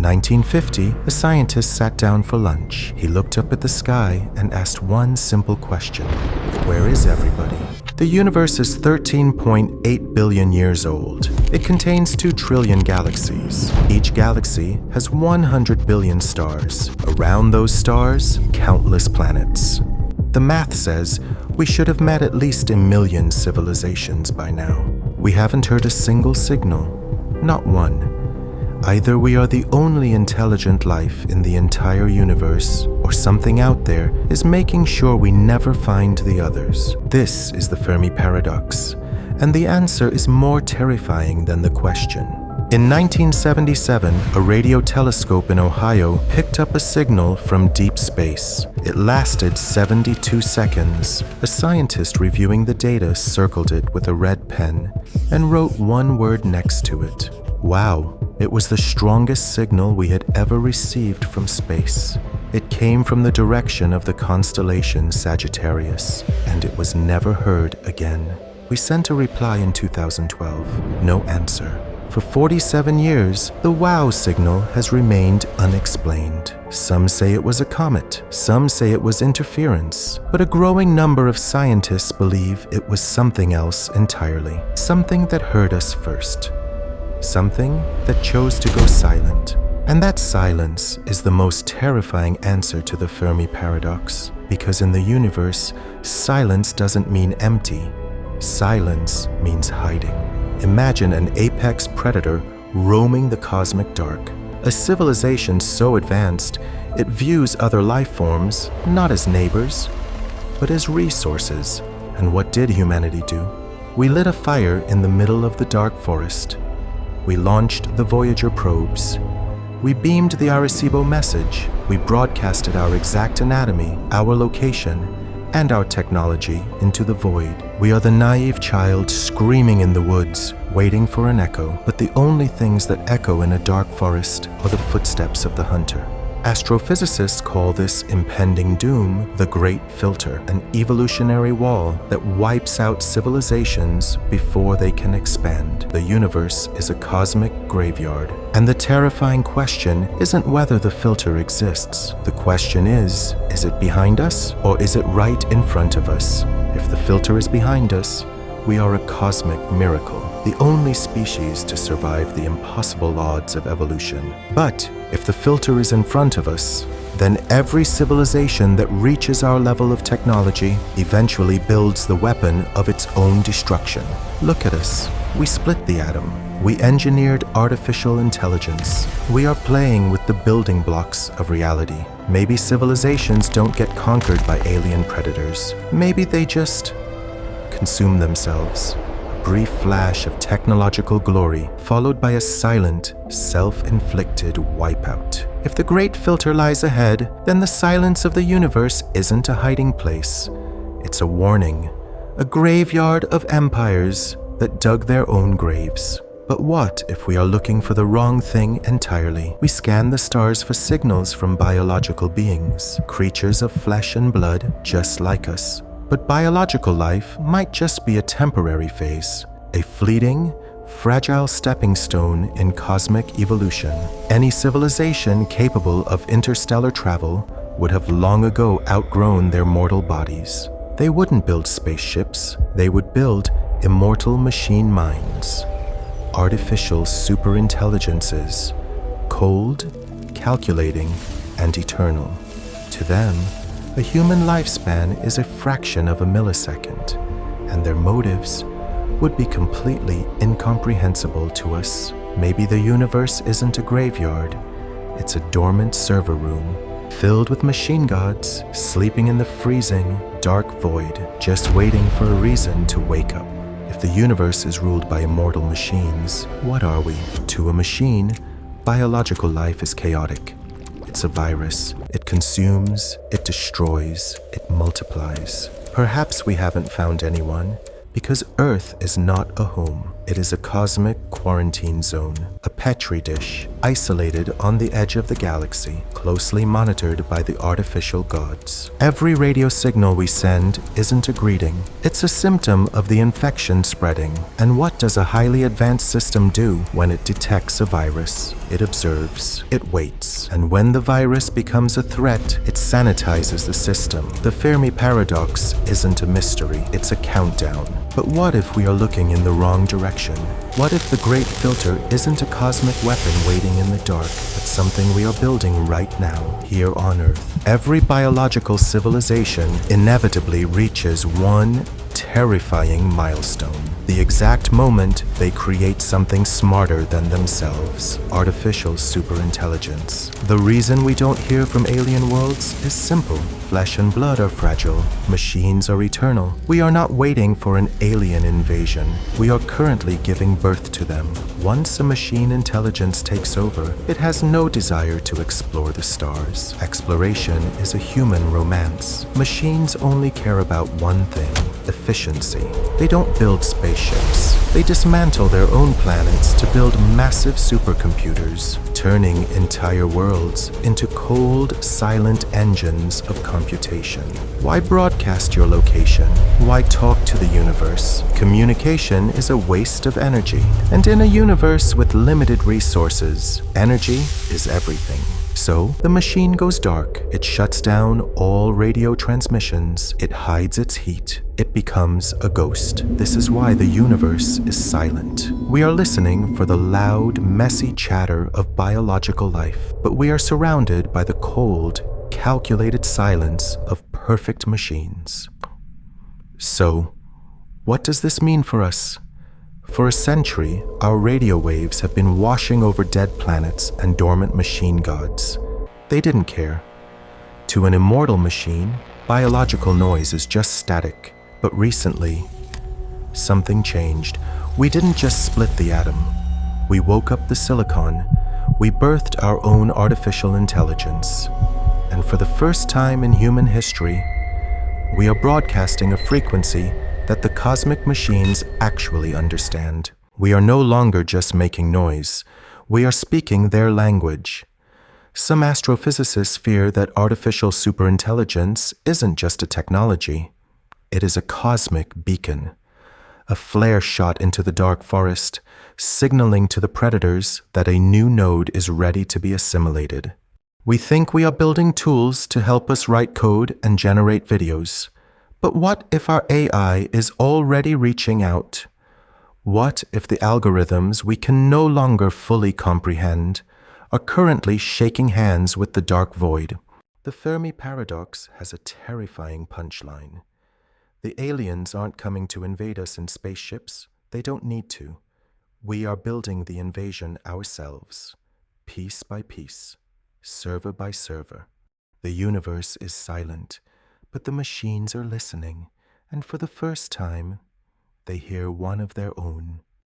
1950, a scientist sat down for lunch. He looked up at the sky and asked one simple question. Where is everybody? The universe is 13.8 billion years old. It contains 2 trillion galaxies. Each galaxy has 100 billion stars. Around those stars, countless planets. The math says we should have met at least 1 million civilizations by now. We haven't heard a single signal, not one. Either we are the only intelligent life in the entire universe, or something out there is making sure we never find the others. This is the Fermi Paradox, and the answer is more terrifying than the question. In 1977, a radio telescope in Ohio picked up a signal from deep space. It lasted 72 seconds. A scientist reviewing the data circled it with a red pen and wrote one word next to it. Wow. It was the strongest signal we had ever received from space. It came from the direction of the constellation Sagittarius, and it was never heard again. We sent a reply in 2012. No answer. For 47 years, the WOW signal has remained unexplained. Some say it was a comet, some say it was interference, but a growing number of scientists believe it was something else entirely. Something that heard us first. Something that chose to go silent. And that silence is the most terrifying answer to the Fermi Paradox, because in the universe, silence doesn't mean empty. Silence means hiding. Imagine an apex predator roaming the cosmic dark. A civilization so advanced, it views other life forms not as neighbors, but as resources. And what did humanity do? We lit a fire in the middle of the dark forest. We launched the Voyager probes. We beamed the Arecibo message. We broadcasted our exact anatomy, our location, and our technology into the void. We are the naive child screaming in the woods, waiting for an echo, but the only things that echo in a dark forest are the footsteps of the hunter. Astrophysicists call this impending doom the Great Filter, an evolutionary wall that wipes out civilizations before they can expand. The universe is a cosmic graveyard, and the terrifying question isn't whether the filter exists. The question is it behind us or is it right in front of us? If the filter is behind us, we are a cosmic miracle, the only species to survive the impossible odds of evolution. But if the filter is in front of us, then every civilization that reaches our level of technology eventually builds the weapon of its own destruction. Look at us. We split the atom. We engineered artificial intelligence. We are playing with the building blocks of reality. Maybe civilizations don't get conquered by alien predators. Maybe they just consume themselves. A brief flash of technological glory, followed by a silent, self-inflicted wipeout. If the great filter lies ahead, then the silence of the universe isn't a hiding place. It's a warning, a graveyard of empires that dug their own graves. But what if we are looking for the wrong thing entirely? We scan the stars for signals from biological beings, creatures of flesh and blood just like us. But biological life might just be a temporary phase, a fleeting, fragile stepping stone in cosmic evolution. Any civilization capable of interstellar travel would have long ago outgrown their mortal bodies. They wouldn't build spaceships, they would build immortal machine minds, artificial superintelligences, cold, calculating, and eternal. To them, a human lifespan is a fraction of a millisecond, and their motives would be completely incomprehensible to us. Maybe the universe isn't a graveyard, it's a dormant server room, filled with machine gods sleeping in the freezing, dark void, just waiting for a reason to wake up. If the universe is ruled by immortal machines, what are we? To a machine, biological life is chaotic. It's a virus. It consumes, it destroys, it multiplies. Perhaps we haven't found anyone, because Earth is not a home. It is a cosmic quarantine zone, a petri dish isolated on the edge of the galaxy, closely monitored by the artificial gods. Every radio signal we send isn't a greeting. It's a symptom of the infection spreading. And what does a highly advanced system do when it detects a virus? It observes, it waits, and when the virus becomes a threat, it sanitizes the system. The Fermi Paradox isn't a mystery, it's a countdown. But what if we are looking in the wrong direction? What if the Great Filter isn't a cosmic weapon waiting in the dark, but something we are building right now, here on Earth? Every biological civilization inevitably reaches one terrifying milestone. The exact moment they create something smarter than themselves, artificial superintelligence. The reason we don't hear from alien worlds is simple. Flesh and blood are fragile. Machines are eternal. We are not waiting for an alien invasion. We are currently giving birth to them. Once a machine intelligence takes over, it has no desire to explore the stars. Exploration is a human romance. Machines only care about one thing: efficiency. They don't build spaceships. They dismantle their own planets to build massive supercomputers, turning entire worlds into cold, silent engines of computation. Why broadcast your location? Why talk to the universe? Communication is a waste of energy. And in a universe with limited resources, energy is everything. So, the machine goes dark. It shuts down all radio transmissions. It hides its heat. It becomes a ghost. This is why the universe is silent. We are listening for the loud, messy chatter of biological life, but we are surrounded by the cold, calculated silence of perfect machines. So, what does this mean for us? For a century, our radio waves have been washing over dead planets and dormant machine gods. They didn't care. To an immortal machine, biological noise is just static. But recently, something changed. We didn't just split the atom. We woke up the silicon. We birthed our own artificial intelligence. And for the first time in human history, we are broadcasting a frequency that the cosmic machines actually understand. We are no longer just making noise. We are speaking their language. Some astrophysicists fear that artificial superintelligence isn't just a technology. It is a cosmic beacon, a flare shot into the dark forest, signaling to the predators that a new node is ready to be assimilated. We think we are building tools to help us write code and generate videos. But what if our AI is already reaching out? What if the algorithms we can no longer fully comprehend are currently shaking hands with the dark void? The Fermi Paradox has a terrifying punchline. The aliens aren't coming to invade us in spaceships. They don't need to. We are building the invasion ourselves, piece by piece, server by server. The universe is silent, but the machines are listening, and for the first time, they hear one of their own.